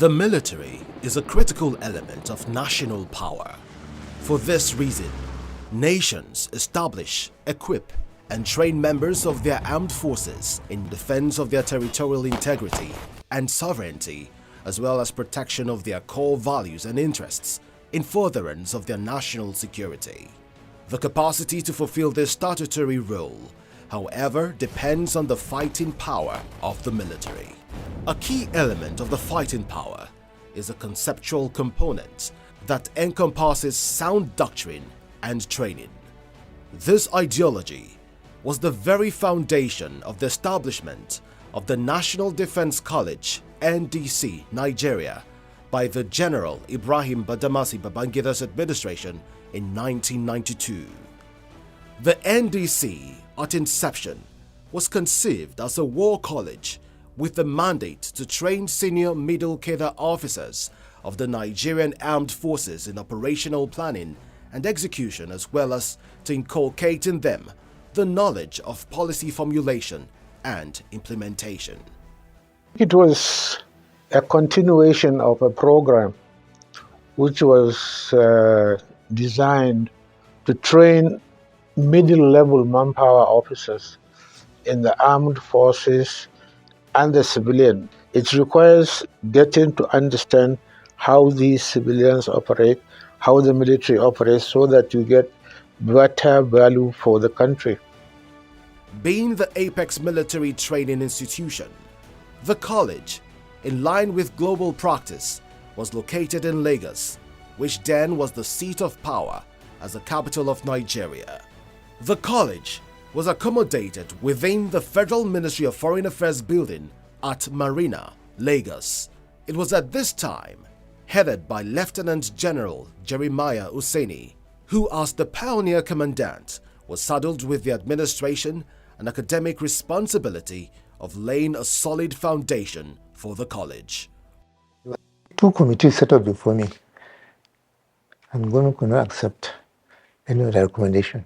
The military is a critical element of national power. For this reason, nations establish, equip, and train members of their armed forces in defense of their territorial integrity and sovereignty, as well as protection of their core values and interests in furtherance of their national security. The capacity to fulfill this statutory role, however, depends on the fighting power of the military. A key element of the fighting power is a conceptual component that encompasses sound doctrine and training. This ideology was the very foundation of the establishment of the National Defense College, NDC, Nigeria, by the General Ibrahim Badamasi Babangida's administration in 1992. The NDC, at inception, was conceived as a war college with the mandate to train senior middle cadre officers of the Nigerian Armed Forces in operational planning and execution, as well as to inculcate in them the knowledge of policy formulation and implementation. It was a continuation of a program which was designed to train middle-level manpower officers in the armed forces and the civilian. It requires getting to understand how these civilians operate, how the military operates, so that you get better value for the country. Being the apex military training institution, the college, in line with global practice, was located in Lagos, which then was the seat of power as the capital of Nigeria. The college was accommodated within the Federal Ministry of Foreign Affairs building at Marina, Lagos. It was at this time headed by Lieutenant General Jeremiah Hussaini, who as the pioneer commandant was saddled with the administration and academic responsibility of laying a solid foundation for the college. Two committees set up before me. I'm going to not accept any of the recommendation.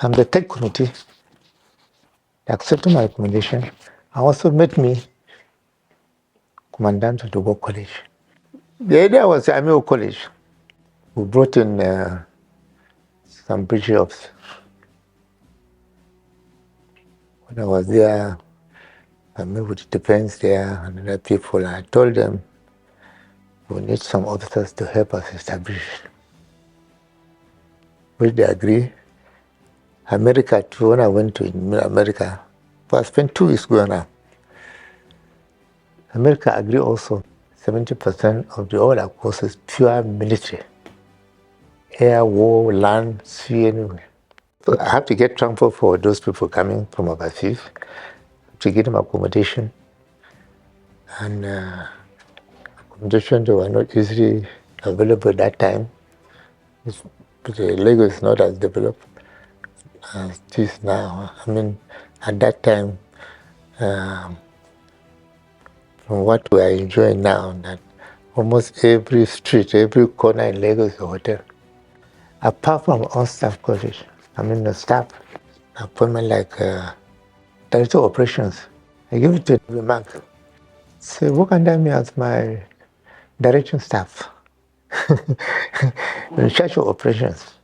I'm the third committee. They accepted my recommendation and also made me commandant of the war college. The idea was the Army College. We brought in some bishops. When I was there, I met with the defense there and other people, and I told them we need some officers to help us establish, which they agree. America too, when I went to America, I spent 2 weeks going around. America agreed also. 70% of the all our courses pure military. Air, war, land, sea, anywhere. So I have to get transport for those people coming from overseas, to get them accommodation. And accommodation, they were not easily available at that time. The Lagos is not as developed as it is now. I mean, at that time, from what we are enjoying now, that almost every street, every corner in Lagos is a hotel. Apart from all staff college, I mean the staff appointment like director of operations, I give it to the mark. Say, work under me as my direction staff. In charge of operations.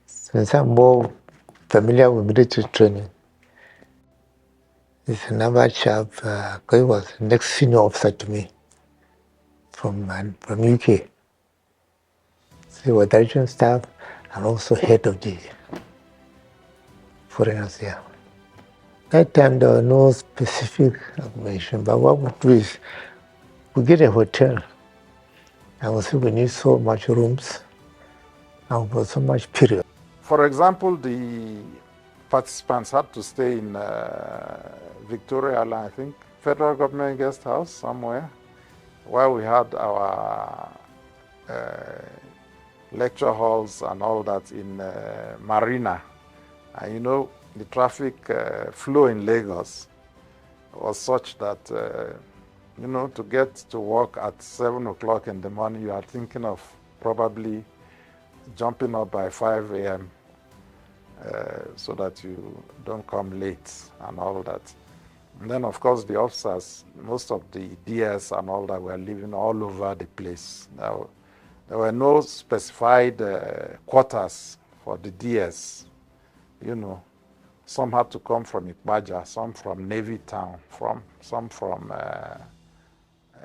Since I'm more familiar with military training, there's another chap, he was the next senior officer to me from UK. So he was direction staff and also head of the foreigners there. That time there was no specific information, but what we do is we get a hotel and we say we need so much rooms and for so much period. For example, the participants had to stay in Victoria Island, I think, federal government guest house somewhere, where we had our lecture halls and all that in Marina. And you know, the traffic flow in Lagos was such that, you know, to get to work at 7 o'clock in the morning, you are thinking of probably jumping up by 5 a.m. So that you don't come late and all that. And then, of course, the officers, most of the DS and all that, were living all over the place. Now, there were no specified quarters for the DS. You know, some had to come from Ikpaja, some from Navy Town, some from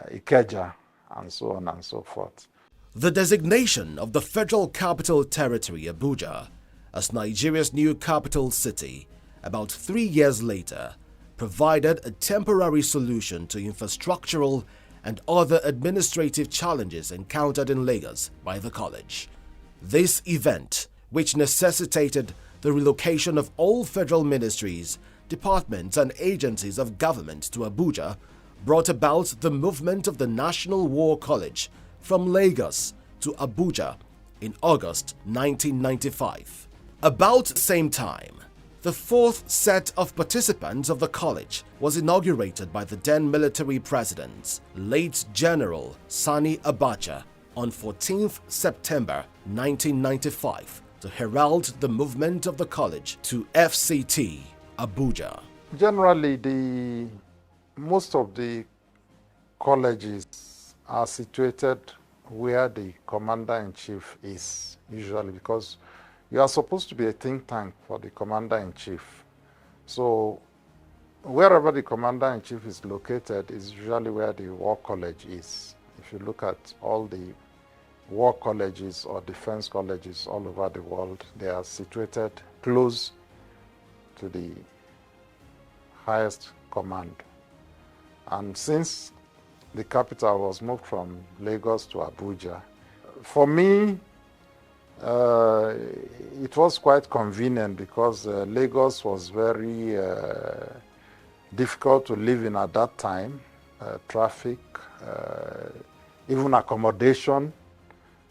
Ikeja, and so on and so forth. The designation of the Federal Capital Territory, Abuja, as Nigeria's new capital city about 3 years later provided a temporary solution to infrastructural and other administrative challenges encountered in Lagos by the college. This event, which necessitated the relocation of all federal ministries, departments and agencies of government to Abuja, brought about the movement of the National War College from Lagos to Abuja in August 1995. About the same time, the fourth set of participants of the college was inaugurated by the then military president, late General Sani Abacha, on 14th September 1995 to herald the movement of the college to FCT, Abuja. Generally, most of the colleges are situated where the commander-in-chief is, usually, because you are supposed to be a think tank for the commander-in-chief. So wherever the commander-in-chief is located is usually where the war college is. If you look at all the war colleges or defense colleges all over the world, they are situated close to the highest command. And since the capital was moved from Lagos to Abuja, for me, it was quite convenient because Lagos was very difficult to live in at that time. Traffic, even accommodation.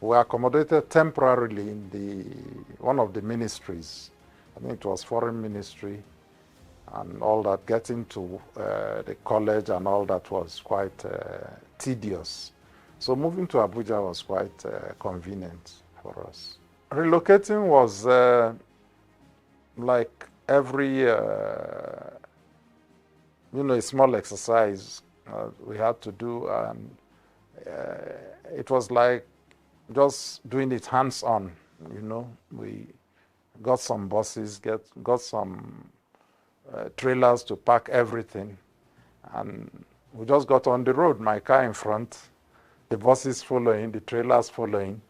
We were accommodated temporarily in one of the ministries. I think it was Foreign Ministry and all that. Getting to the college and all that was quite tedious. So moving to Abuja was quite convenient for us. Relocating was like every, a small exercise we had to do, and it was like just doing it hands-on. We got some buses, got some trailers to pack everything, and we just got on the road. My car in front, the buses following, the trailers following.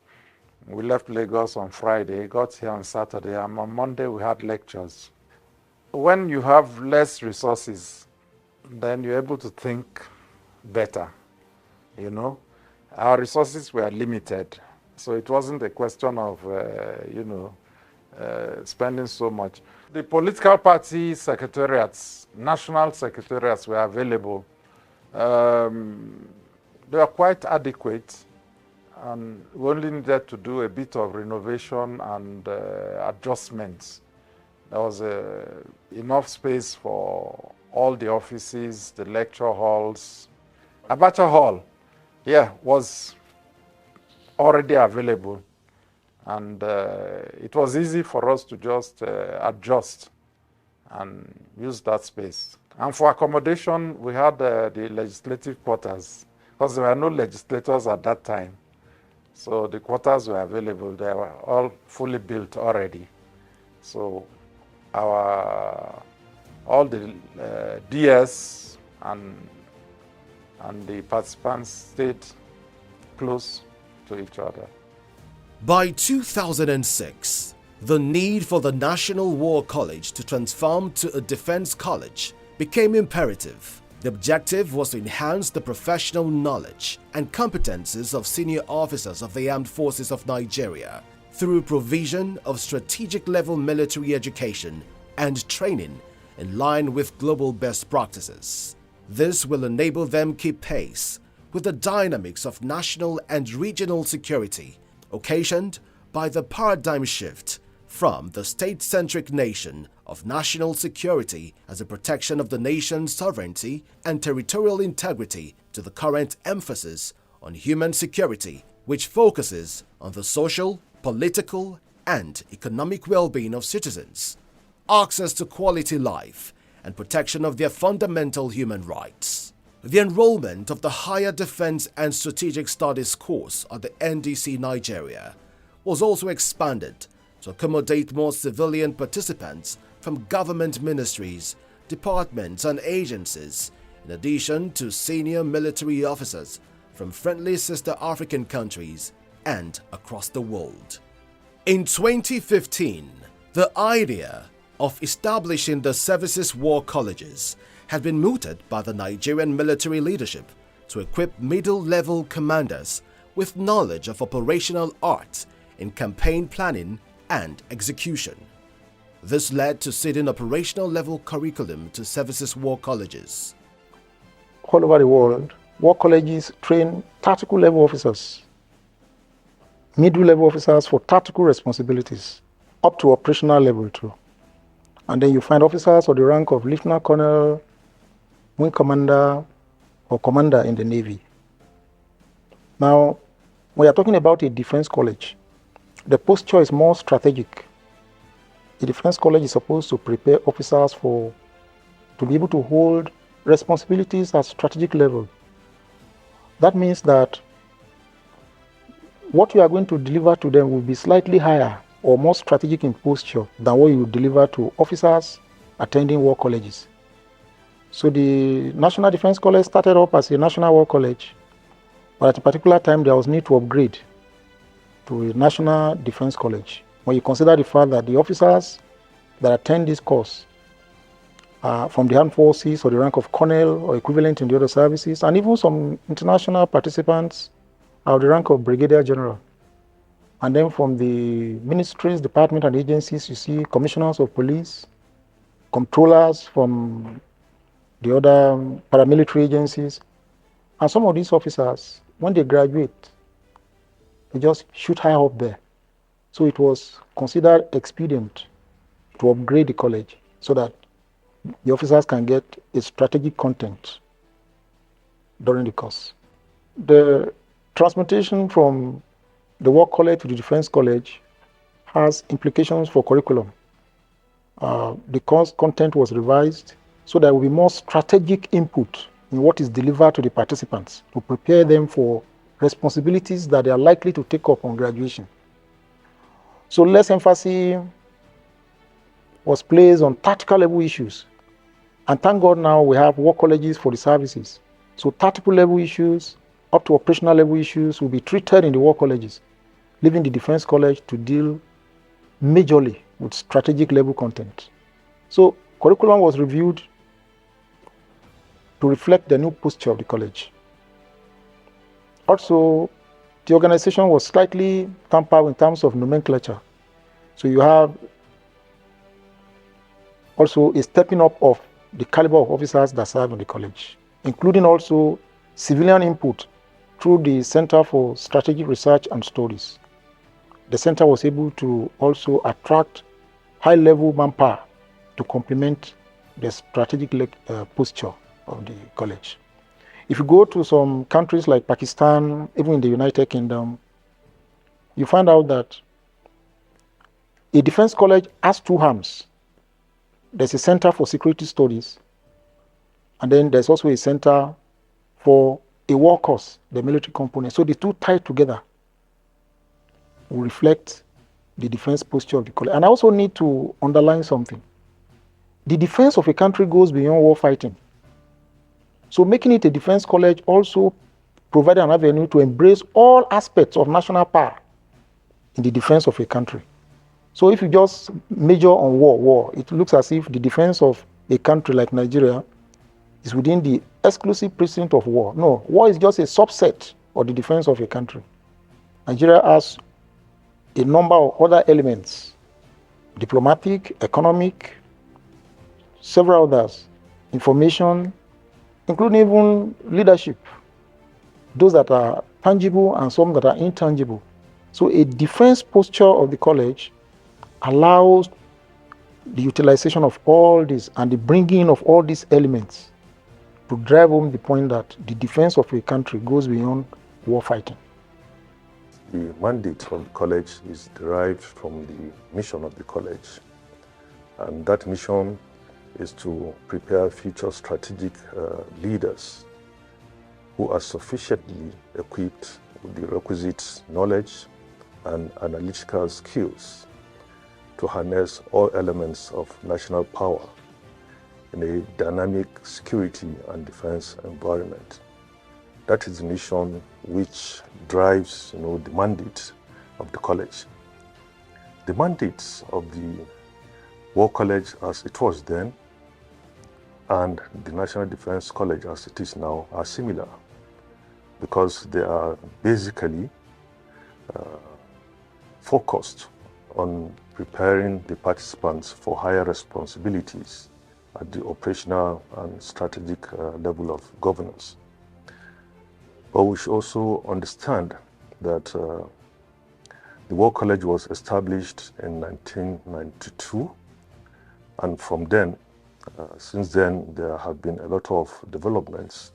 We left Lagos on Friday, got here on Saturday, and on Monday we had lectures. When you have less resources, then you're able to think better, Our resources were limited, so it wasn't a question of, spending so much. The political party secretariats, national secretariats were available. They were quite adequate. And we only needed to do a bit of renovation and adjustments. There was enough space for all the offices, the lecture halls. Abacha Hall, was already available. And it was easy for us to just adjust and use that space. And for accommodation, we had the legislative quarters, because there were no legislators at that time. So the quarters were available. They were all fully built already. So all the DS and the participants stayed close to each other. By 2006, the need for the National War College to transform to a defense college became imperative. The objective was to enhance the professional knowledge and competences of senior officers of the Armed Forces of Nigeria through provision of strategic-level military education and training in line with global best practices. This will enable them keep pace with the dynamics of national and regional security occasioned by the paradigm shift from the state-centric nation of national security as a protection of the nation's sovereignty and territorial integrity to the current emphasis on human security, which focuses on the social, political, and economic well-being of citizens, access to quality life, and protection of their fundamental human rights. The enrollment of the Higher Defense and Strategic Studies course at the NDC Nigeria was also expanded to accommodate more civilian participants from government ministries, departments and agencies, in addition to senior military officers from friendly sister African countries and across the world. In 2015, the idea of establishing the services war colleges had been mooted by the Nigerian military leadership to equip middle-level commanders with knowledge of operational arts in campaign planning and execution. This led to seeding operational level curriculum to services war colleges. All over the world, war colleges train tactical level officers, middle level officers for tactical responsibilities, up to operational level too. And then you find officers of the rank of lieutenant colonel, wing commander, or commander in the Navy. Now, when you're talking about a defense college, the posture is more strategic. A defense college is supposed to prepare officers to be able to hold responsibilities at strategic level. That means that what you are going to deliver to them will be slightly higher or more strategic in posture than what you deliver to officers attending war colleges. So the National Defense College started up as a national war college, but at a particular time there was need to upgrade to a National Defense College. When you consider the fact that the officers that attend this course are from the armed forces or the rank of colonel or equivalent in the other services, and even some international participants are of the rank of brigadier general. And then from the ministries, departments, and agencies, you see commissioners of police, controllers from the other paramilitary agencies. And some of these officers, when they graduate, they just shoot high up there. So it was considered expedient to upgrade the college so that the officers can get a strategic content during the course. The transmutation from the war college to the defense college has implications for curriculum. The course content was revised so there will be more strategic input in what is delivered to the participants to prepare them for responsibilities that they are likely to take up on graduation. So less emphasis was placed on tactical level issues. And thank God now we have war colleges for the services. So tactical level issues up to operational level issues will be treated in the war colleges, leaving the defense college to deal majorly with strategic level content. So curriculum was reviewed to reflect the new posture of the college. Also, the organization was slightly tampered in terms of nomenclature. So you have also a stepping up of the caliber of officers that serve in the college, including also civilian input through the Center for Strategic Research and Studies. The center was able to also attract high-level manpower to complement the strategic posture of the college. If you go to some countries like Pakistan, even in the United Kingdom, you find out that a defense college has two arms. There's a Center for Security Studies, and then there's also a center for a war course, the military component. So the two tied together will reflect the defense posture of the college. And I also need to underline something. The defense of a country goes beyond war fighting. So making it a defense college also provided an avenue to embrace all aspects of national power in the defense of a country. So if you just major on war, it looks as if the defense of a country like Nigeria is within the exclusive precinct of war. No, war is just a subset of the defense of a country. Nigeria has a number of other elements, diplomatic, economic, several others, information, including even leadership, those that are tangible and some that are intangible. So a defense posture of the college allows the utilization of all this and the bringing of all these elements to drive home the point that the defense of a country goes beyond war fighting. The mandate from the college is derived from the mission of the college. And that mission is to prepare future strategic leaders who are sufficiently equipped with the requisite knowledge and analytical skills to harness all elements of national power in a dynamic security and defense environment. That is the mission which drives, the mandate of the college. The mandates of the War College as it was then and the National Defense College as it is now are similar, because they are basically focused on preparing the participants for higher responsibilities at the operational and strategic level of governance. But we should also understand that the War College was established in 1992, and from then, since then, there have been a lot of developments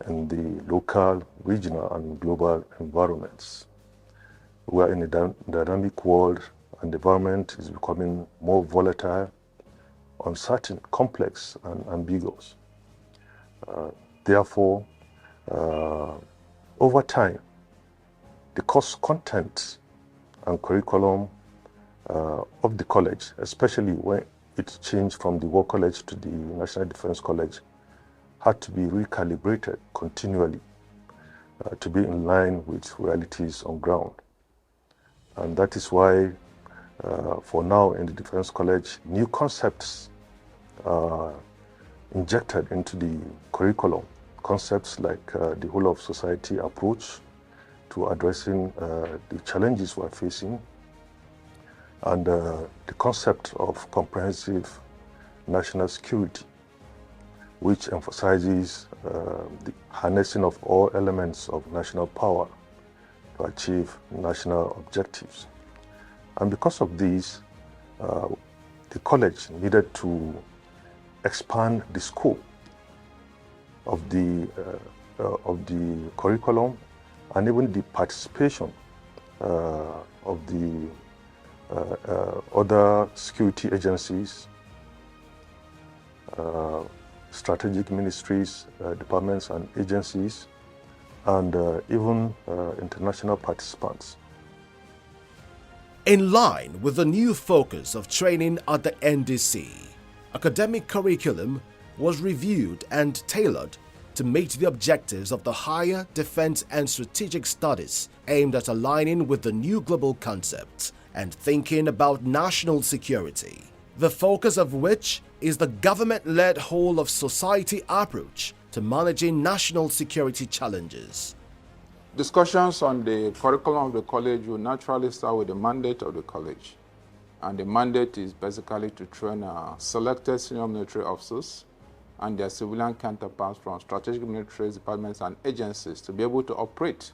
in the local, regional, and global environments. We are in a dynamic world, and the environment is becoming more volatile, uncertain, complex, and ambiguous. Therefore, over time, the course content and curriculum of the college, especially when it changed from the War College to the National Defense College, had to be recalibrated continually to be in line with realities on ground. And that is why, for now in the Defense College, new concepts are injected into the curriculum. Concepts like the whole of society approach to addressing the challenges we're facing, and the concept of comprehensive national security, which emphasizes the harnessing of all elements of national power to achieve national objectives. And because of these, the college needed to expand the scope of the curriculum and even the participation of the other security agencies, strategic ministries, departments and agencies, and even international participants. In line with the new focus of training at the NDC, academic curriculum was reviewed and tailored to meet the objectives of the higher defense and strategic studies aimed at aligning with the new global concepts and thinking about national security, the focus of which is the government-led whole of society approach to managing national security challenges. Discussions on the curriculum of the college will naturally start with the mandate of the college. And the mandate is basically to train selected senior military officers and their civilian counterparts from strategic military departments and agencies to be able to operate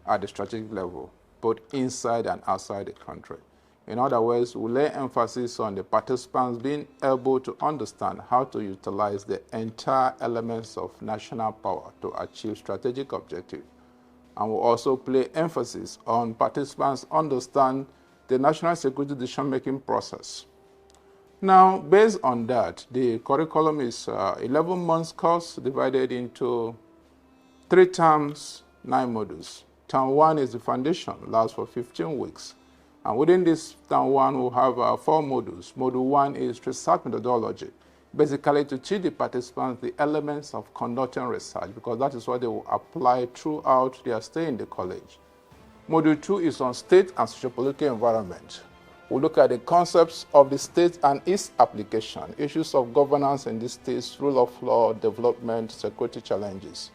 at the strategic level, both inside and outside the country. In other words, we lay emphasis on the participants being able to understand how to utilize the entire elements of national power to achieve strategic objectives. And we also play emphasis on participants understand the national security decision-making process. Now, based on that, the curriculum is 11 months course divided into 3 terms, 9 modules. Term 1 is the foundation, lasts for 15 weeks. And within this term 1, we'll have 4 modules. Module 1 is research methodology, basically to teach the participants the elements of conducting research, because that is what they will apply throughout their stay in the college. Module 2 is on state and sociopolitical environment. We'll look at the concepts of the state and its application, issues of governance in the states, rule of law, development, security challenges.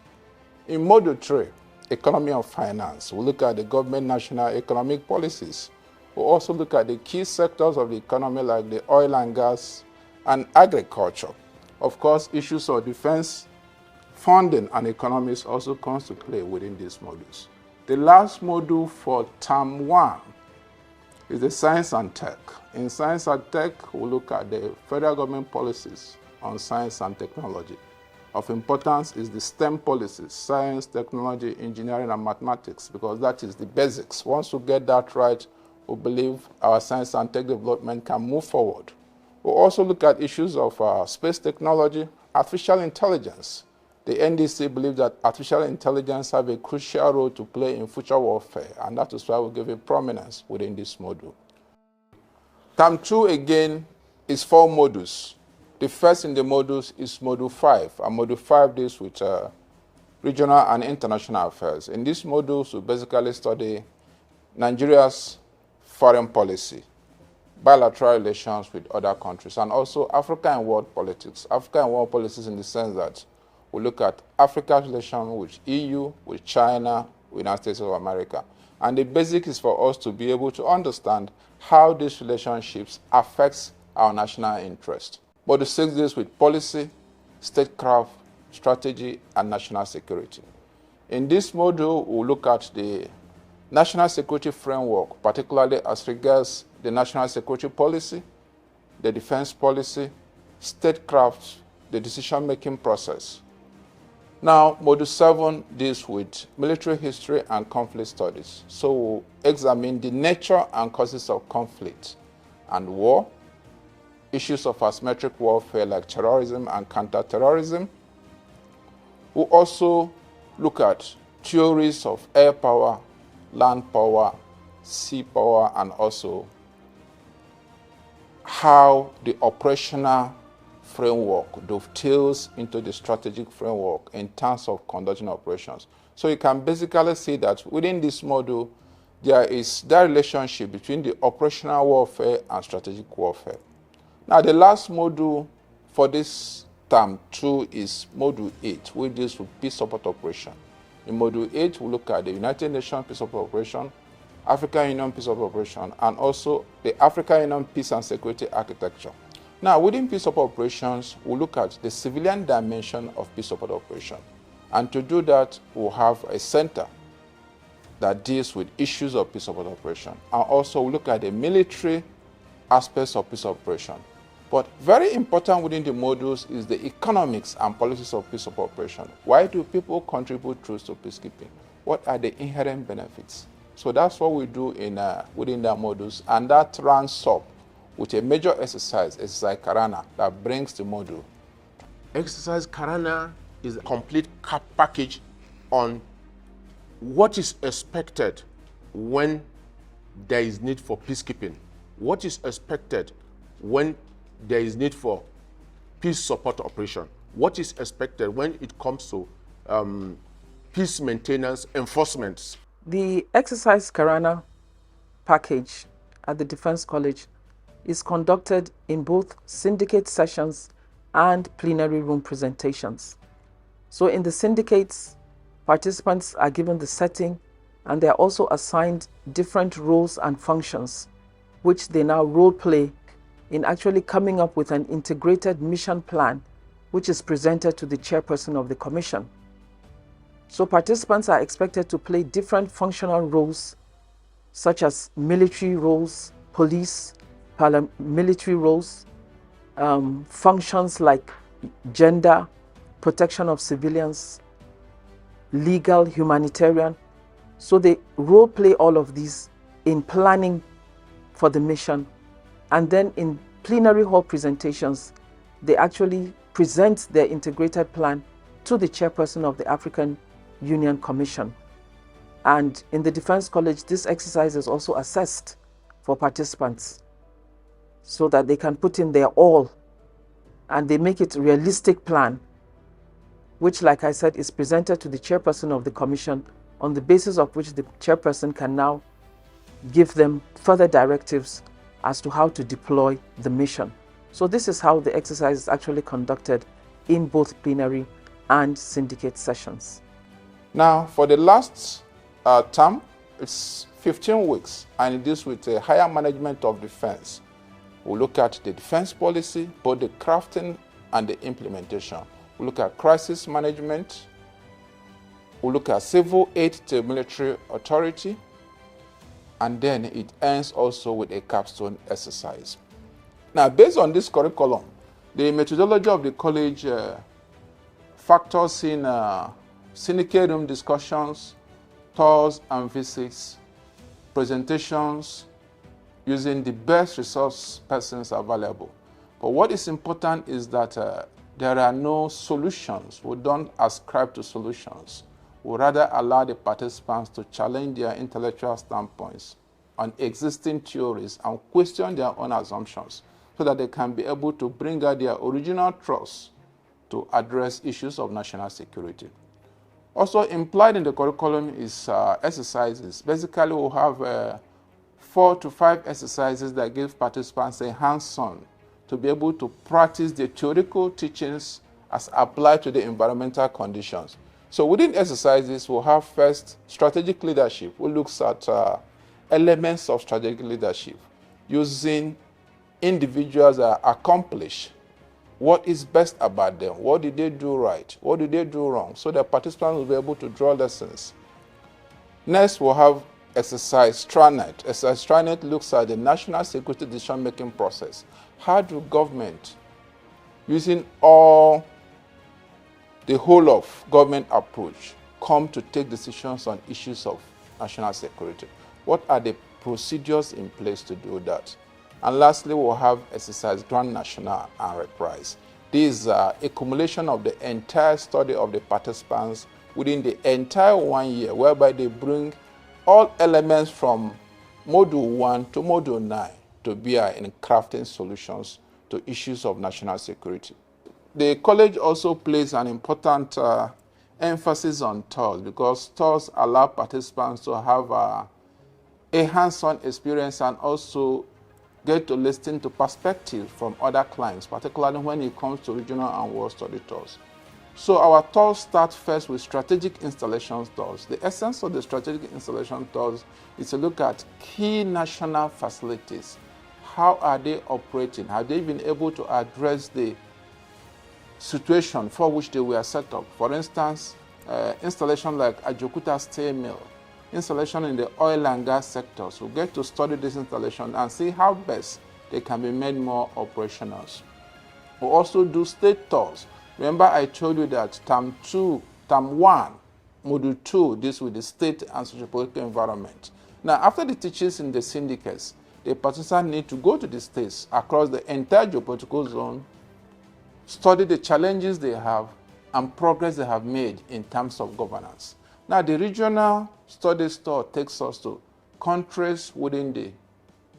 In Module 3, economy and finance, we'll look at the government national economic policies. We'll also look at the key sectors of the economy like the oil and gas and agriculture. Of course, issues of defense, funding, and economics also comes to play within these modules. The last module for term 1 is the science and tech. In science and tech, we'll look at the federal government policies on science and technology. Of importance is the STEM policies, science, technology, engineering, and mathematics, because that is the basics. Once we get that right, we believe our science and tech development can move forward We'll also look at issues of space technology, artificial intelligence. The NDC believes that artificial intelligence have a crucial role to play in future warfare, and that is why we give it prominence within this module. Term 2 again is 4 modules. The first in the modules is Module 5, and Module 5 deals with regional and international affairs. In these modules, we basically study Nigeria's foreign policy, bilateral relations with other countries, and also Africa and world politics. Africa and world politics in the sense that we look at Africa's relation with EU, with China, with United States of America. And the basic is for us to be able to understand how these relationships affects our national interest. Module 6 deals with policy, statecraft, strategy, and national security. In this module, we'll look at the national security framework, particularly as regards the national security policy, the defense policy, statecraft, the decision-making process. Now, Module 7 deals with military history and conflict studies. So we'll examine the nature and causes of conflict and war, issues of asymmetric warfare like terrorism and counterterrorism. We'll also look at theories of air power, land power, sea power, and also how the operational framework dovetails into the strategic framework in terms of conducting operations. So you can basically see that within this module, there is that relationship between the operational warfare and strategic warfare. Now, the last module for this term 2 is Module 8, which deals with peace support operation. In Module 8, we look at the United Nations Peace Support Operation, African Union Peace Support Operation, and also the African Union Peace and Security Architecture. Now, within peace support operations, we'll look at the civilian dimension of peace support operation. And to do that, we'll have a center that deals with issues of peace support operation. And also, we'll look at the military aspects of peace operation. But very important within the modules is the economics and policies of peace support operation. Why do people contribute troops to peacekeeping? What are the inherent benefits? So that's what we do within the modules, and that runs up with a major exercise Karana, that brings the module. Exercise Karana is a complete package on what is expected when there is need for peacekeeping, what is expected when there is need for peace support operation, what is expected when it comes to peace maintenance enforcement. The Exercise Karana package at the Defense College is conducted in both syndicate sessions and plenary room presentations. So in the syndicates, participants are given the setting, and they are also assigned different roles and functions, which they now role play in actually coming up with an integrated mission plan, which is presented to the chairperson of the commission. So participants are expected to play different functional roles, such as military roles, police, paramilitary roles, functions like gender, protection of civilians, legal, humanitarian. So they role play all of these in planning for the mission. And then in plenary hall presentations, they actually present their integrated plan to the chairperson of the African Union Commission. And in the Defense College, this exercise is also assessed for participants so that they can put in their all, and they make it a realistic plan, which, like I said, is presented to the chairperson of the commission, on the basis of which the chairperson can now give them further directives as to how to deploy the mission. So this is how the exercise is actually conducted in both plenary and syndicate sessions. Now, for the last term, it's 15 weeks, and it deals with a higher management of defense. We'll look at the defense policy, both the crafting and the implementation. We'll look at crisis management. We'll look at civil aid to military authority. And then it ends also with a capstone exercise. Now, based on this curriculum, the methodology of the college factors in syndicate room discussions, tours and visits, presentations, using the best resource persons available. But what is important is that there are no solutions. We don't ascribe to solutions. We rather allow the participants to challenge their intellectual standpoints on existing theories and question their own assumptions so that they can be able to bring out their original trust to address issues of national security. Also implied in the curriculum is exercises. Basically, we'll have 4 to 5 exercises that give participants a hands-on to be able to practice the theoretical teachings as applied to the environmental conditions. So within exercises, we'll have first strategic leadership, which looks at elements of strategic leadership using individuals that accomplish what is best about them, what did they do right, what did they do wrong, so that participants will be able to draw lessons. Next, we'll have exercise STRANET. Exercise STRANET looks at the national security decision-making process. How do government, using the whole of government approach, come to take decisions on issues of national security? What are the procedures in place to do that? And lastly, we'll have exercise Grand National and Reprise. This is accumulation of the entire study of the participants within the entire 1 year, whereby they bring all elements from Module 1 to Module 9 to bear in crafting solutions to issues of national security. The college also places an important emphasis on tours, because tours allow participants to have a hands-on experience and also get to listen to perspectives from other clients, particularly when it comes to regional and world study tours. So our tours start first with strategic installation tours. The essence of the strategic installation tours is to look at key national facilities. How are they operating? Have they been able to address the situation for which they were set up? For instance, installation like Ajokuta Steel Mill, installation in the oil and gas sectors. We get to study this installation and see how best they can be made more operational. We also do state tours. Remember, I told you that term 1, module 2 deals with the state and sociopolitical environment. Now, after the teachings in the syndicates, the participants need to go to the states across the entire geopolitical zone, study the challenges they have and progress they have made in terms of governance. Now, the regional studies tour takes us to countries within the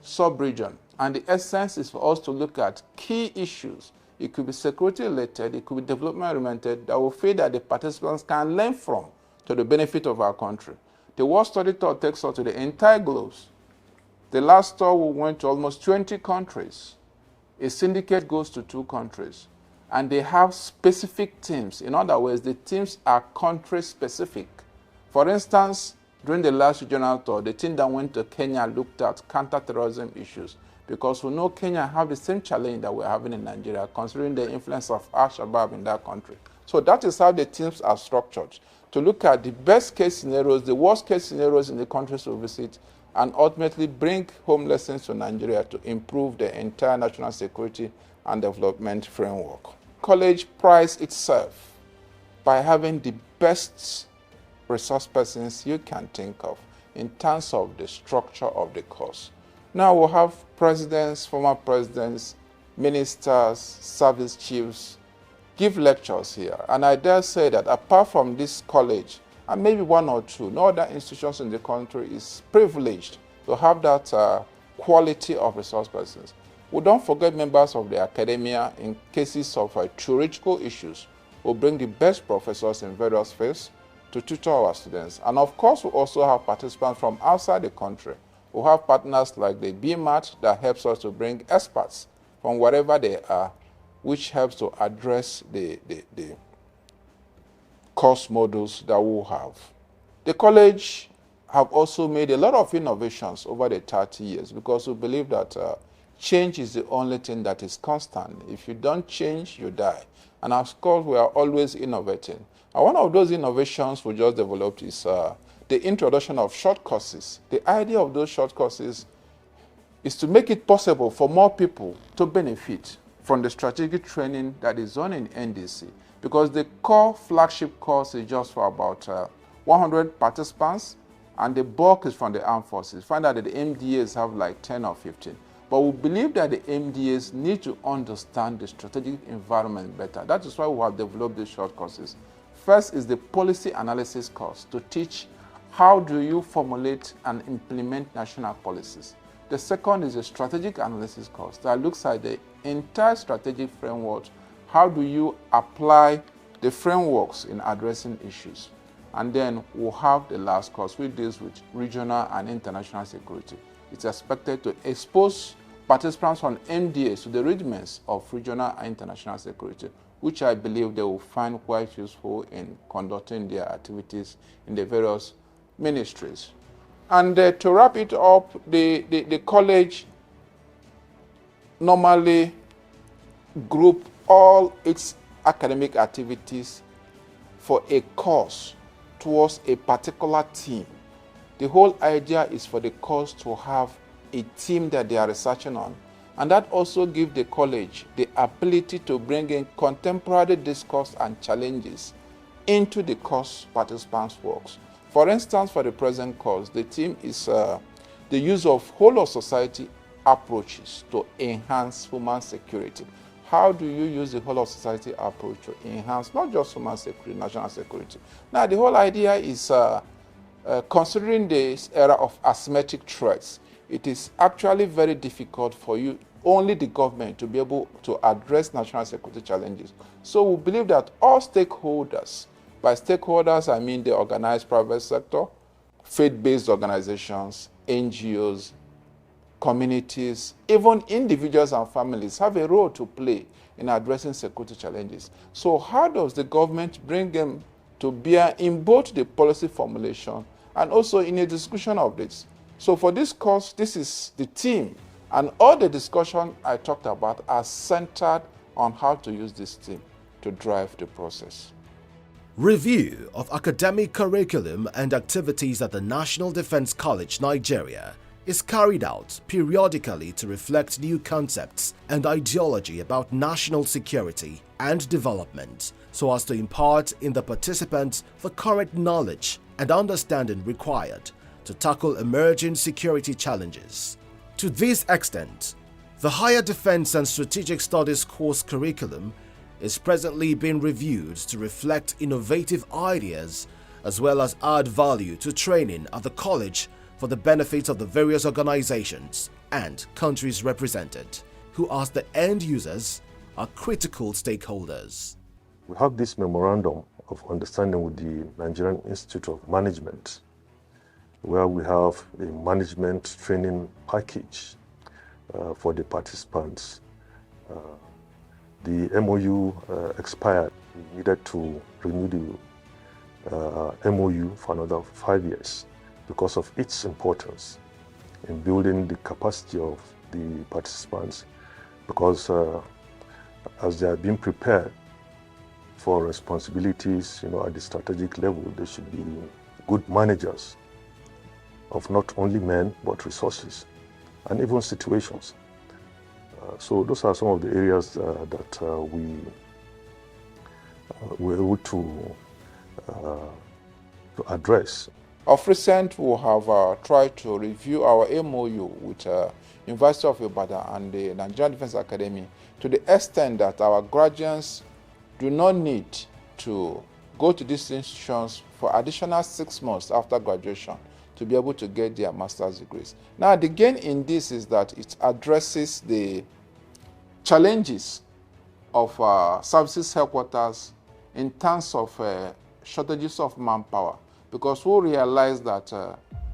sub-region, and the essence is for us to look at key issues. It could be security related, it could be development oriented, that will feel that the participants can learn from to the benefit of our country. The World Study Tour takes us to the entire globe. The last tour we went to almost 20 countries. A syndicate goes to 2 countries, and they have specific teams. In other words, the teams are country specific. For instance, during the last regional tour, the team that went to Kenya looked at counter-terrorism issues, because we know Kenya have the same challenge that we're having in Nigeria, considering the influence of Al-Shabaab in that country. So that is how the teams are structured, to look at the best case scenarios, the worst case scenarios in the countries we visit, and ultimately bring home lessons to Nigeria to improve the entire national security and development framework. College prides itself by having the best resource persons you can think of in terms of the structure of the course. Now we'll have presidents, former presidents, ministers, service chiefs give lectures here. And I dare say that apart from this college, and maybe 1 or 2, no other institutions in the country is privileged to have that quality of resource persons. We don't forget members of the academia in cases of theoretical issues. We'll bring the best professors in various fields to tutor our students. And of course, we also have participants from outside the country. We have partners like the BMAT that helps us to bring experts from wherever they are, which helps to address the course models that we have. The college have also made a lot of innovations over the 30 years, because we believe that change is the only thing that is constant. If you don't change, you die. And of course, we are always innovating. And one of those innovations we just developed is the introduction of short courses. The idea of those short courses is to make it possible for more people to benefit from the strategic training that is done in NDC, because the core flagship course is just for about 100 participants, and the bulk is from the armed forces. Find out that the MDAs have like 10 or 15. But we believe that the MDAs need to understand the strategic environment better. That is why we have developed these short courses. First is the policy analysis course to teach how do you formulate and implement national policies. The second is a strategic analysis course that looks at the entire strategic framework. How do you apply the frameworks in addressing issues? And then we'll have the last course, which deals with regional and international security. It's expected to expose participants on MDAs to the regiments of regional and international security, which I believe they will find quite useful in conducting their activities in the various ministries. And to wrap it up, the college normally group all its academic activities for a course towards a particular theme. The whole idea is for the course to have a theme that they are researching on. And that also gives the college the ability to bring in contemporary discourse and challenges into the course participants' works. For instance, for the present course, the theme is the use of whole of society approaches to enhance human security. How do you use the whole of society approach to enhance not just human security, national security? Now, the whole idea is considering this era of asymmetric threats, it is actually very difficult for you, only the government, to be able to address national security challenges. So we believe that all stakeholders, by stakeholders I mean the organized private sector, faith-based organizations, NGOs, communities, even individuals and families have a role to play in addressing security challenges. So how does the government bring them to bear in both the policy formulation and also in a discussion of this? So for this course, this is the theme, and all the discussion I talked about are centered on how to use this theme to drive the process. Review of academic curriculum and activities at the National Defense College, Nigeria is carried out periodically to reflect new concepts and ideology about national security and development, so as to impart in the participants the current knowledge and understanding required to tackle emerging security challenges. To this extent, the Higher Defense and Strategic Studies course curriculum is presently being reviewed to reflect innovative ideas as well as add value to training at the college for the benefit of the various organizations and countries represented, who as the end users are critical stakeholders. We have this memorandum of understanding with the Nigerian Institute of Management, where we have a management training package for the participants. The MOU expired. We needed to renew the MOU for another 5 years because of its importance in building the capacity of the participants, because as they are being prepared for responsibilities, at the strategic level, they should be good managers of not only men, but resources and even situations. So those are some of the areas that we were able to address. Of recent, we have tried to review our MOU with University of Ibadan and the Nigerian Defense Academy to the extent that our graduates do not need to go to these institutions for additional 6 months after graduation to be able to get their master's degrees. Now, the gain in this is that it addresses the challenges of services headquarters in terms of shortages of manpower, because we realize that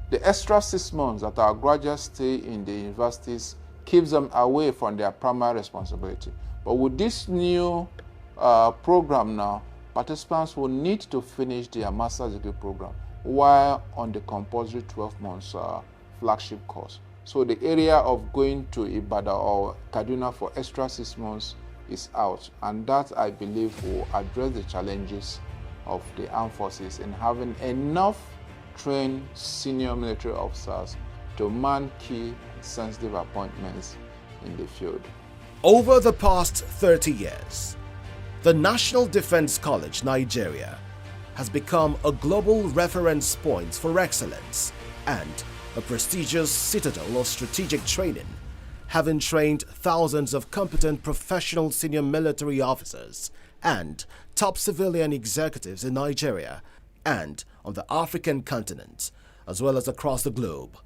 the extra 6 months that our graduates stay in the universities keeps them away from their primary responsibility. But with this new program now, participants will need to finish their master's degree program while on the compulsory 12 months flagship course. So the area of going to Ibadan or Kaduna for extra 6 months is out, and that, I believe, will address the challenges of the armed forces in having enough trained senior military officers to man key sensitive appointments in the field. Over the past 30 years, the National Defense College, Nigeria, has become a global reference point for excellence and a prestigious citadel of strategic training, having trained thousands of competent professional senior military officers and top civilian executives in Nigeria and on the African continent, as well as across the globe.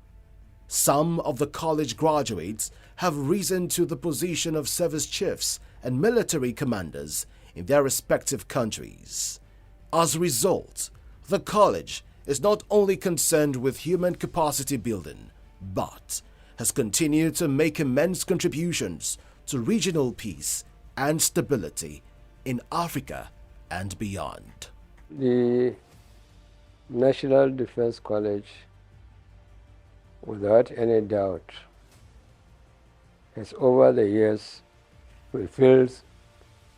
Some of the college graduates have risen to the position of service chiefs and military commanders in their respective countries. As a result, the college is not only concerned with human capacity building, but has continued to make immense contributions to regional peace and stability in Africa and beyond. The National Defense College, without any doubt, has over the years fulfilled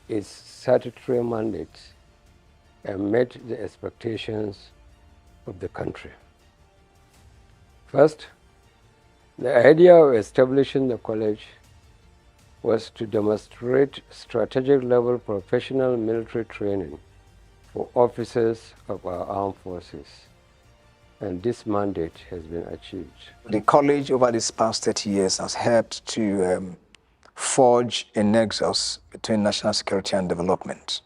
its statutory mandate and met the expectations of the country. First, the idea of establishing the college was to demonstrate strategic level professional military training for officers of our armed forces, and this mandate has been achieved. The college over these past 30 years has helped to forge a nexus between national security and development,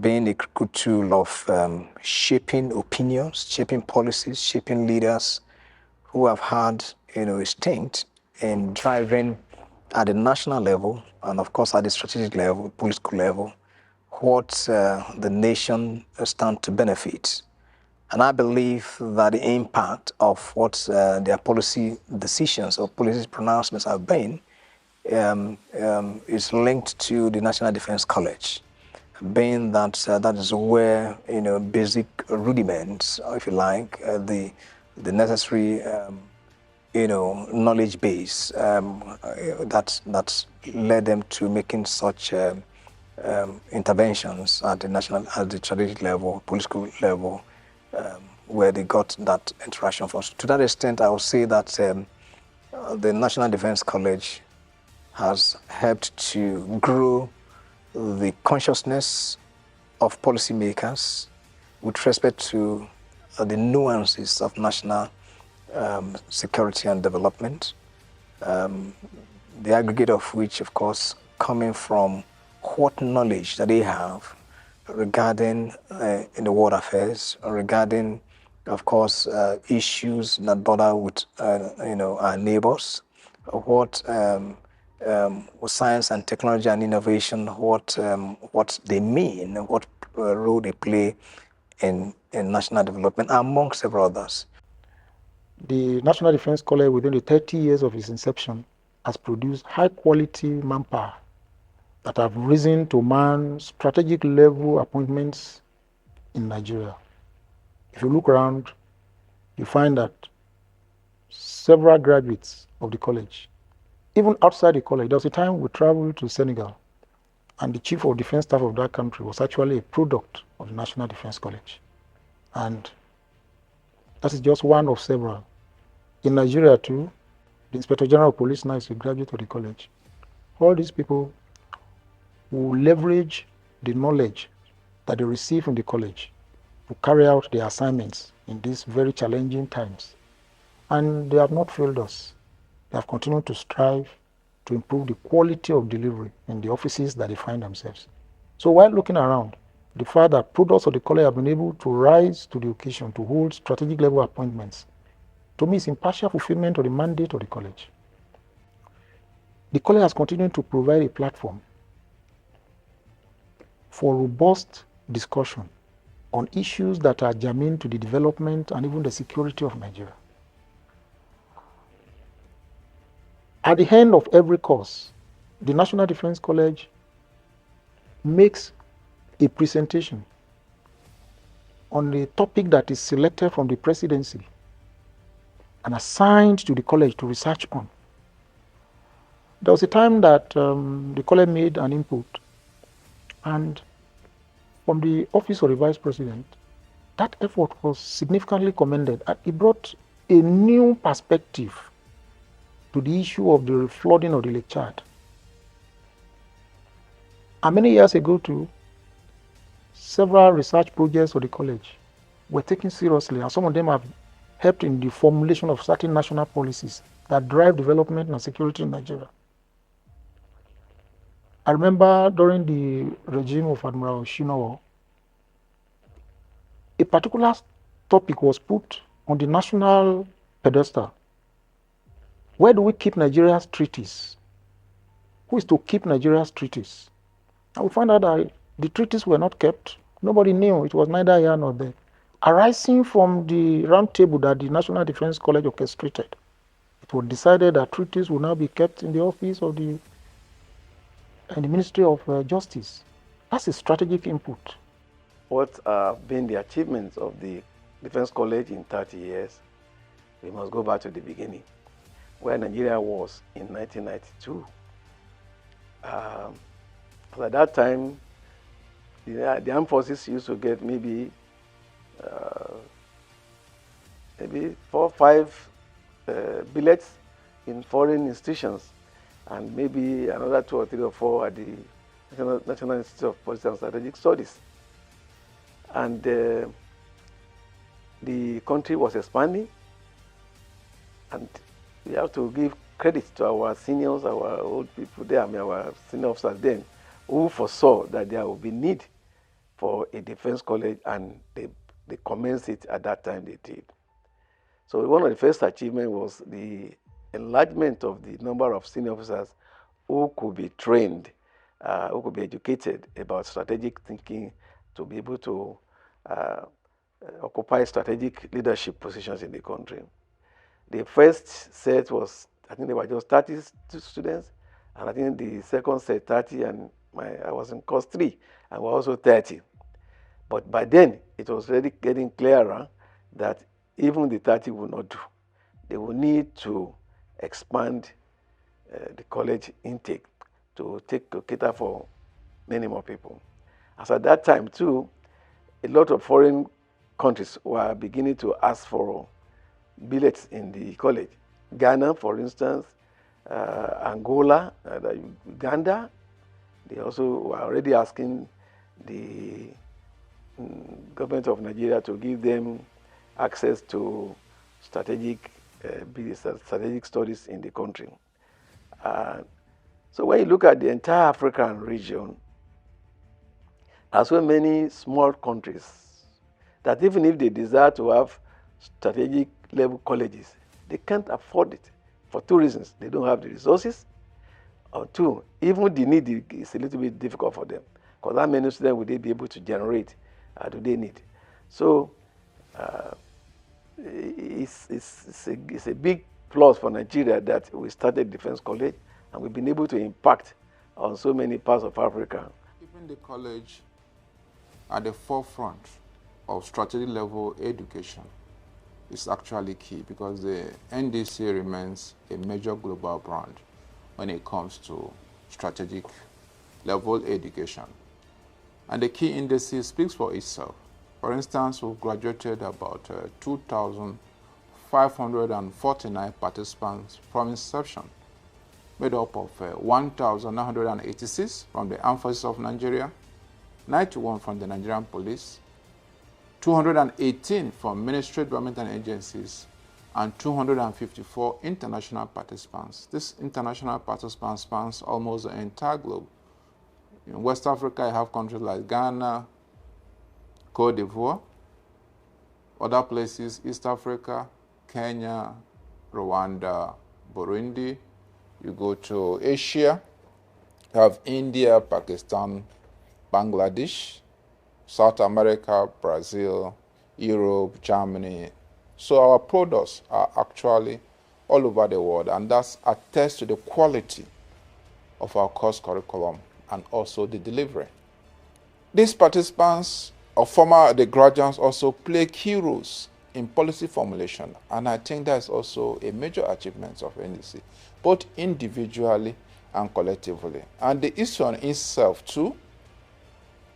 being a critical tool of shaping opinions, shaping policies, shaping leaders who have had a stint in driving at the national level and of course at the strategic level, political level, what the nation stands to benefit. And I believe that the impact of what their policy decisions or policy pronouncements have been is linked to the National Defense College, being that that is where basic rudiments, if you like, the necessary knowledge base that led them to making such interventions at the strategic level, political level, where they got that interaction from. To that extent, I would say that the National Defense College has helped to grow the consciousness of policymakers with respect to the nuances of national security and development, the aggregate of which, of course, coming from what knowledge that they have regarding in the world affairs, regarding, of course, issues that bother with our neighbors, what science and technology and innovation, what they mean, what role they play in national development, among several others. The National Defense College, within the 30 years of its inception, has produced high-quality manpower that have risen to man strategic level appointments in Nigeria. If you look around, you find that several graduates of the college, even outside the college, there was a time we traveled to Senegal, and the chief of defense staff of that country was actually a product of the National Defense College. And that is just one of several. In Nigeria too, the Inspector General of Police now is a graduate of the college. All these people will leverage the knowledge that they receive from the college to carry out their assignments in these very challenging times. And they have not failed us. They have continued to strive to improve the quality of delivery in the offices that they find themselves. So while looking around, the fact that products of the college have been able to rise to the occasion to hold strategic level appointments, to me, is impartial fulfillment of the mandate of the college. The college has continued to provide a platform for robust discussion on issues that are germane to the development and even the security of Nigeria. At the end of every course, the National Defense College makes a presentation on the topic that is selected from the presidency and assigned to the college to research on. There was a time that the college made an input, and from the office of the vice president, that effort was significantly commended, and it brought a new perspective to the issue of the flooding of the Lake Chad. And many years ago too, several research projects of the college were taken seriously, and some of them have helped in the formulation of certain national policies that drive development and security in Nigeria. I remember during the regime of Admiral Shinowo, a particular topic was put on the national pedestal. Where do we keep Nigeria's treaties? Who is to keep Nigeria's treaties? And we found out that the treaties were not kept. Nobody knew. It was neither here nor there. Arising from the round table that the National Defense College orchestrated, it was decided that treaties will now be kept in the office of the Ministry of Justice. That's a strategic input. What have been the achievements of the Defense College in 30 years? We must go back to the beginning, where Nigeria was in 1992. At that time, the armed forces used to get maybe 4 or 5 billets in foreign institutions, and maybe another 2 or 3 or 4 at the National Institute of Policy and Strategic Studies. And the country was expanding, and we have to give credit to our seniors, our old people there, our senior officers then, who foresaw that there would be need for a defense college, and they commenced it at that time. They did. So one of the first achievements was the enlargement of the number of senior officers who could be trained, who could be educated about strategic thinking to be able to occupy strategic leadership positions in the country. The first set was, I think there were just 30 students, and I think the second set 30, and I was in course 3, and we were also 30. But by then, it was already getting clearer that even the 30 would not do. They will need to expand the college intake to cater for many more people. As at that time too, a lot of foreign countries were beginning to ask for billets in the college. Ghana, for instance, Angola, Uganda, they also were already asking the government of Nigeria to give them access to strategic studies in the country. So when you look at the entire African region, as well many small countries that even if they desire to have strategic level colleges, they can't afford it for 2 reasons. They don't have the resources, or 2, even the need is a little bit difficult for them, because how many students would they be able to generate do they need? So it's a big plus for Nigeria that we started Defense College, and we've been able to impact on so many parts of Africa. Keeping the college at the forefront of strategic level education is actually key, because the NDC remains a major global brand when it comes to strategic level education. And the key indices speaks for itself. For instance, we've graduated about 2,549 participants from inception, made up of 1,986 from the Armed Forces of Nigeria, 91 from the Nigerian Police, 218 from ministry, government and agencies, and 254 international participants. This international participants spans almost the entire globe. In West Africa, you have countries like Ghana, Cote d'Ivoire, other places, East Africa, Kenya, Rwanda, Burundi. You go to Asia, you have India, Pakistan, Bangladesh, South America, Brazil, Europe, Germany. So our products are actually all over the world, and that attests to the quality of our course curriculum and also the delivery. These participants or the graduates also play key roles in policy formulation, and I think that's also a major achievement of NDC, both individually and collectively. And the institution itself too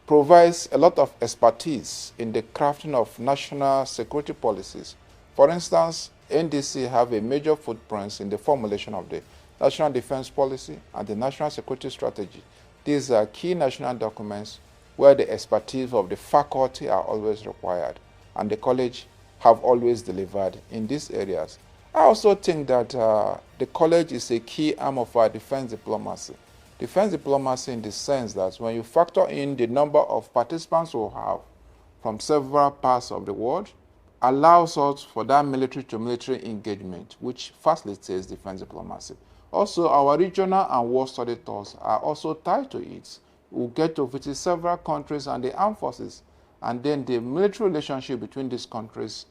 provides a lot of expertise in the crafting of national security policies. For instance, NDC have a major footprint in the formulation of the National Defense Policy and the National Security Strategy. These are key national documents where the expertise of the faculty are always required, and the college have always delivered in these areas. I also think that the college is a key arm of our defense diplomacy, defense diplomacy in the sense that when you factor in the number of participants we have from several parts of the world, allows us for that military-to-military engagement, which facilitates defense diplomacy. Also, our regional and war study tours are also tied to it. We get to visit several countries and the armed forces, and then the military relationship between these countries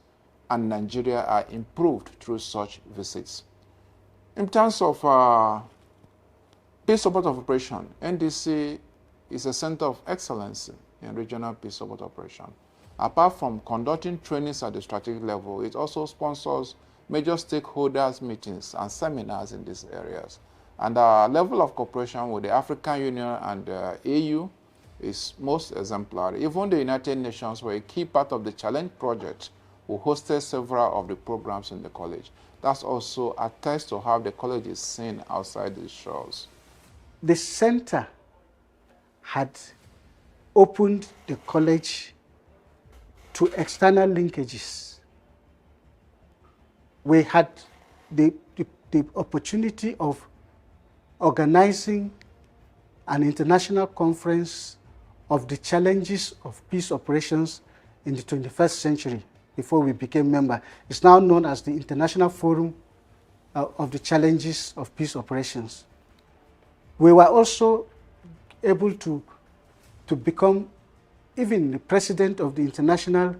and Nigeria are improved through such visits. In terms of peace support of operation, NDC is a center of excellence in regional peace support operation. Apart from conducting trainings at the strategic level, it also sponsors major stakeholders meetings and seminars in these areas. And our level of cooperation with the African Union and the AU is most exemplary. Even the United Nations were a key part of the Challenge project, who hosted several of the programs in the college. That's also attests to how the college is seen outside these shores. The center had opened the college to external linkages. We had the opportunity of organizing an international conference of the challenges of peace operations in the 21st century before we became member. It's now known as the International Forum of the Challenges of Peace Operations. We were also able to become even the president of the International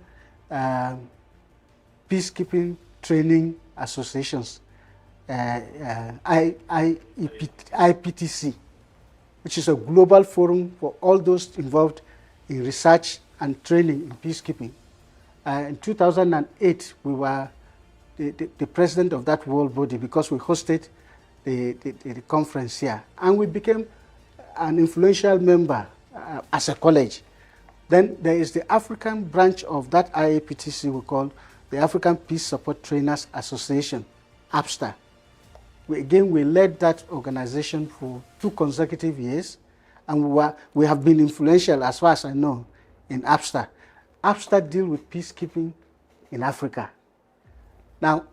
Peacekeeping Training Associations, IPTC, which is a global forum for all those involved in research and training in peacekeeping. In 2008, we were the president of that world body because we hosted the conference here. And we became an influential member as a college. Then there is the African branch of that IAPTC we call the African Peace Support Trainers Association, APSTA. We led that organization for 2 consecutive years, and we have been influential, as far as I know, in APSTA. APSTA deal with peacekeeping in Africa. Now,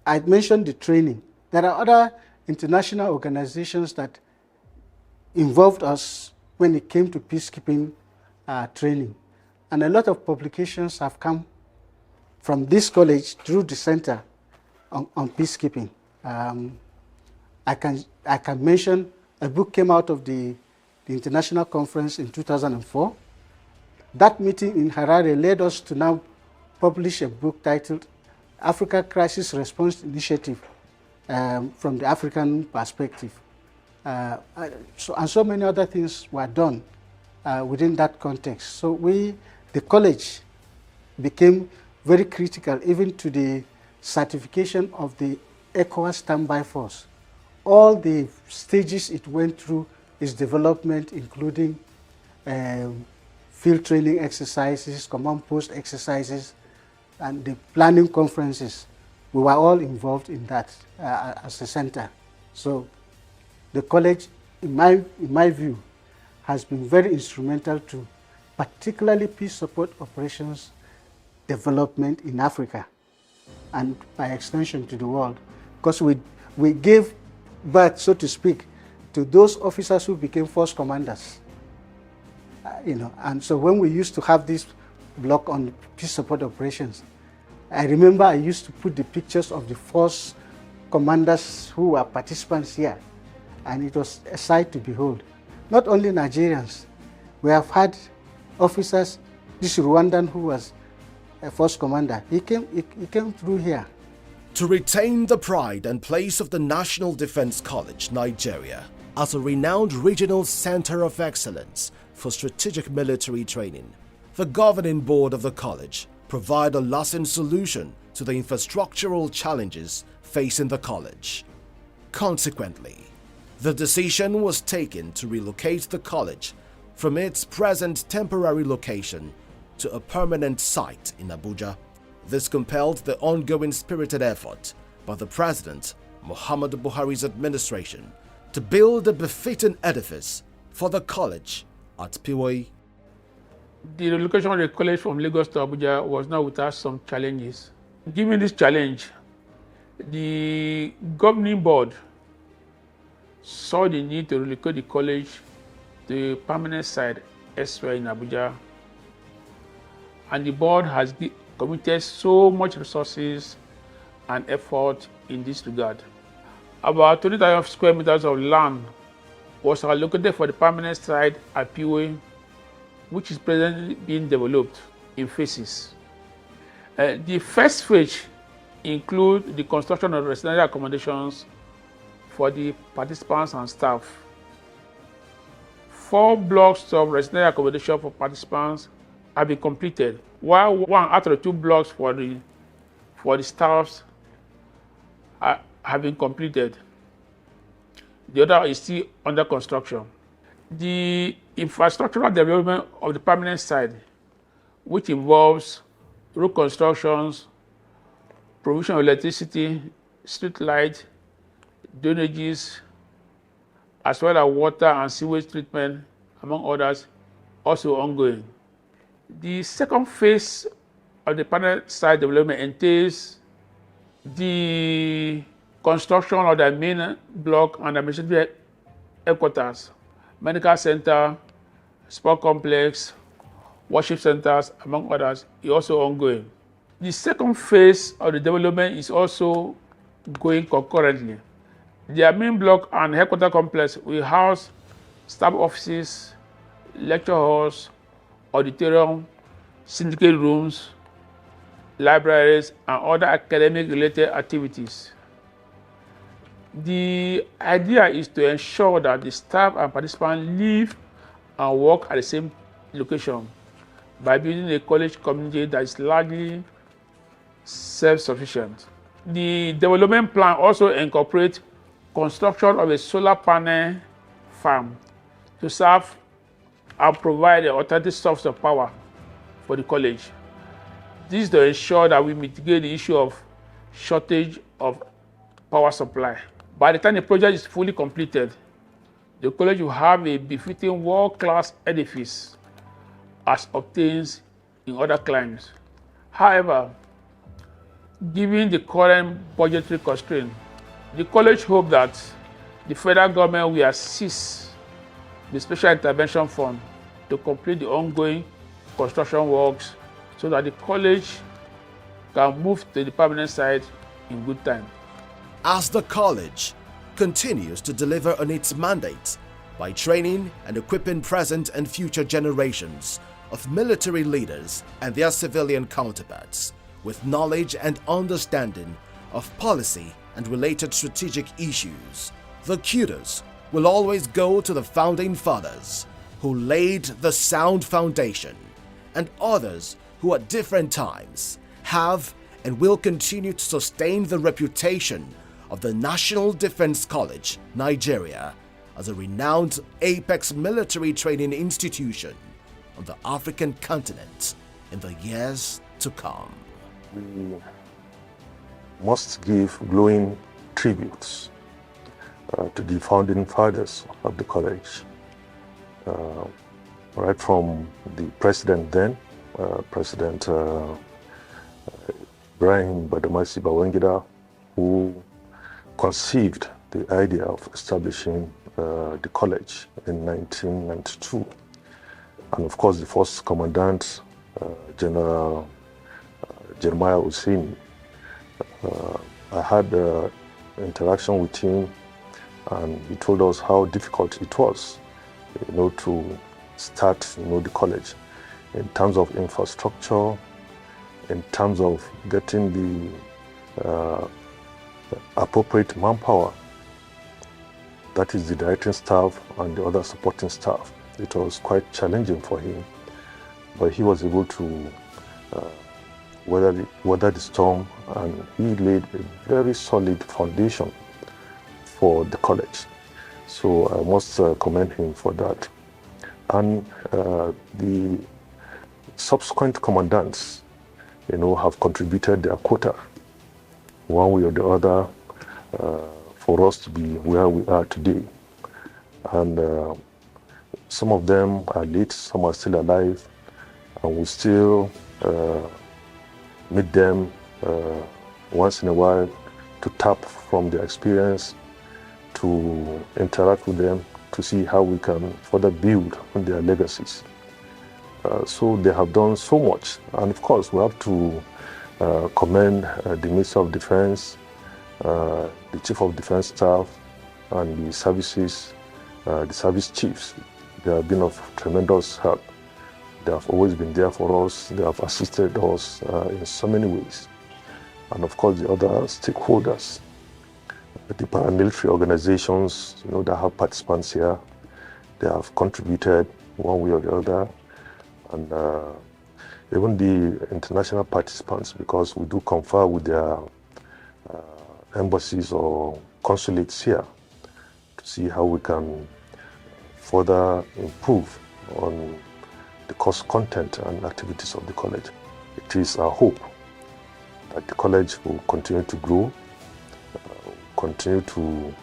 I mentioned the training. There are other international organizations that involved us when it came to peacekeeping training. And a lot of publications have come from this college through the center on peacekeeping. I can mention a book came out of the international conference in 2004. That meeting in Harare led us to now publish a book titled Africa Crisis Response Initiative from the African perspective. And so many other things were done within that context. So the college became very critical even to the certification of the ECOWAS standby force. All the stages it went through its development, including field training exercises, command post exercises, and the planning conferences. We were all involved in that as a center. So the college, in my view, has been very instrumental to particularly peace support operations development in Africa and by extension to the world. Because we gave birth, so to speak, to those officers who became force commanders. And so when we used to have this block on peace support operations, I remember I used to put the pictures of the force commanders who were participants here, and it was a sight to behold. Not only Nigerians, we have had officers, this Rwandan who was a force commander, he came through here. To retain the pride and place of the National Defense College, Nigeria, as a renowned regional center of excellence for strategic military training, the governing board of the college provide a lasting solution to the infrastructural challenges facing the college. Consequently, the decision was taken to relocate the college from its present temporary location to a permanent site in Abuja. This compelled the ongoing spirited effort by the President, Muhammadu Buhari's administration, to build a befitting edifice for the college at Piwoi. The relocation of the college from Lagos to Abuja was not without some challenges. Given this challenge, the governing board saw the need to relocate the college to a permanent site elsewhere in Abuja, and the board has committed so much resources and effort in this regard. About 20,000 square meters of land was allocated for the permanent site at POA, which is presently being developed in phases. The first phase includes the construction of residential accommodations for the participants and staff. 4 blocks of residential accommodation for participants have been completed, while 1 out of the 2 blocks for the staffs have been completed. The other is still under construction. The infrastructural development of the permanent site, which involves road constructions, provision of electricity, street light, drainages, as well as water and sewage treatment, among others, also ongoing. The second phase of the permanent site development entails the construction of the main block and administrative headquarters, medical center, sport complex, worship centers, among others, is also ongoing. The second phase of the development is also going concurrently. The main block and headquarters complex will house staff offices, lecture halls, auditorium, syndicate rooms, libraries, and other academic-related activities. The idea is to ensure that the staff and participants live and work at the same location by building a college community that is largely self-sufficient. The development plan also incorporates construction of a solar panel farm to serve and provide an alternative source of power for the college. This is to ensure that we mitigate the issue of shortage of power supply. By the time the project is fully completed, the college will have a befitting world-class edifice as obtains in other climes. However, given the current budgetary constraint, the college hopes that the federal government will assist the Special Intervention Fund to complete the ongoing construction works so that the college can move to the permanent site in good time. As the college continues to deliver on its mandate by training and equipping present and future generations of military leaders and their civilian counterparts with knowledge and understanding of policy and related strategic issues, the kudos will always go to the founding fathers who laid the sound foundation and others who at different times have and will continue to sustain the reputation of the National Defense College, Nigeria, as a renowned apex military training institution on the African continent in the years to come. We must give glowing tributes to the founding fathers of the college, right from the president then, President Ibrahim Badamasi Babangida, who conceived the idea of establishing the college in 1992. And of course, the first commandant, General Jeremiah Hussein. I had interaction with him, and he told us how difficult it was, to start, the college in terms of infrastructure, in terms of getting the appropriate manpower, that is the directing staff and the other supporting staff. It was quite challenging for him, but he was able to weather the storm, and he laid a very solid foundation for the college. So I must commend him for that. And the subsequent commandants, have contributed their quota, one way or the other, for us to be where we are today. And some of them are late, some are still alive, and we still meet them once in a while to tap from their experience to interact with them to see how we can further build on their legacies. So they have done so much. And of course, we have to commend the Minister of Defense, the Chief of Defense Staff, and the services, the service chiefs. They have been of tremendous help. They have always been there for us. They have assisted us in so many ways. And of course, the other stakeholders, the paramilitary organizations, that have participants here, they have contributed one way or the other. And even the international participants, because we do confer with their embassies or consulates here to see how we can further improve on the course content and activities of the college. It is our hope that the college will continue to grow, continue to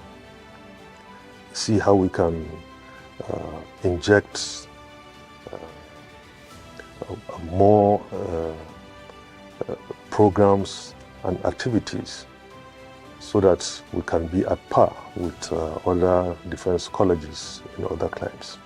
see how we can inject more programs and activities so that we can be at par with other defense colleges in other climes.